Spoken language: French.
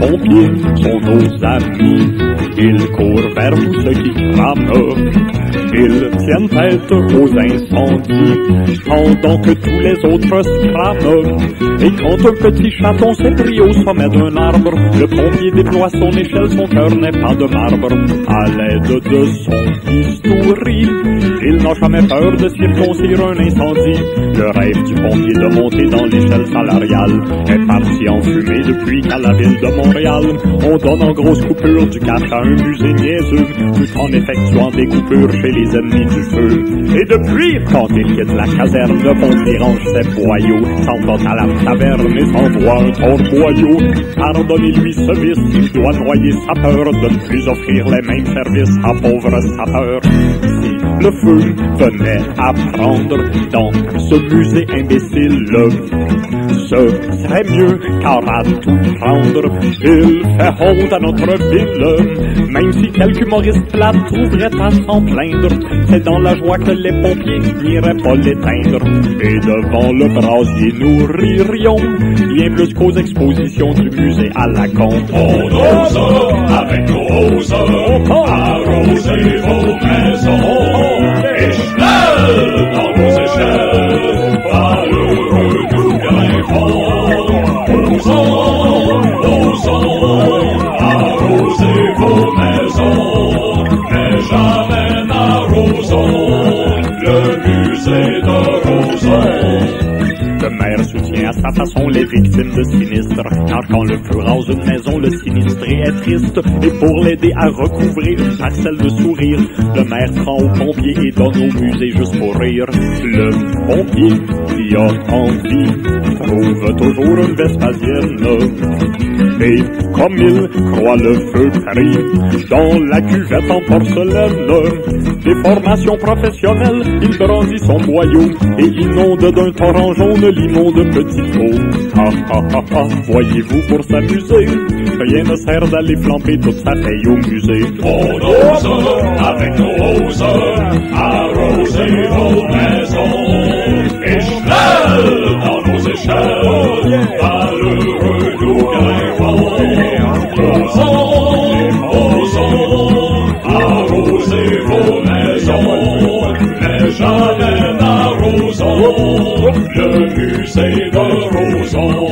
pompiers sont nos amis. Ils courent vers tout ce qui crame. Ils tiennent tête aux incendies, pendant que tous les autres se crament. Et quand un petit chaton s'est pris au sommet d'un arbre, le pompier déploie son échelle, son cœur n'est pas de marbre. À l'aide de son bistouri, il n'a jamais peur de circoncire un incendie. Le rêve du pompier de monter dans l'échelle salariale est parti en fumée depuis qu'à la ville de Montréal, on donne en grosse coupure du cash à un musée niaiseux, tout en effectuant des coupures chez les ennemis du feu. Et depuis, quand il quitte la caserne, le pompier range ses boyaux, s'en va à la taverne et s'envoie un torboyau. Pardonnez-lui ce vice, il doit noyer sa peur de ne plus offrir les mêmes services à pauvre sapeur. Si le feu venait à prendre dans ce musée imbécile, ce serait mieux, car à tout prendre, il fait honte à notre ville. Même si quelques humoristes plates trouveraient à s'en plaindre, c'est dans la joie que les pompiers n'iraient pas l'éteindre. Et devant le brasier, nous ririons, bien plus qu'aux expositions du musée à la Comte. On ose, avec nos roses, arroser vos maisons, et schnell dans nos échelles, valeureux nous grimpons. Osons, arroser vos maisons, mais jamais n'arrosons le musée de Roson. Le maire soutient à sa façon les victimes de sinistres, car quand le feu rase une maison, le sinistré est triste. Et pour l'aider à recouvrir une parcelle de sourire, le maire prend au pompier et donne au musée juste pour rire. Le pompier qui a envie trouve toujours une Vespasienne. Et comme il croit le feu pris dans la cuvette en porcelaine, des formations professionnelles, il brandit son boyau et inonde d'un torrent jaune l'immonde petit pot. Ah ah ah ah, voyez-vous, pour s'amuser, rien ne sert d'aller flamber toute sa taille au musée. On ose, avec nos roses, arroser vos maisons, et schnell dans nos échelles, valeureux nous grimpons. Osons, arroser vos maisons, mais jamais n'arrosons le musée de Roson.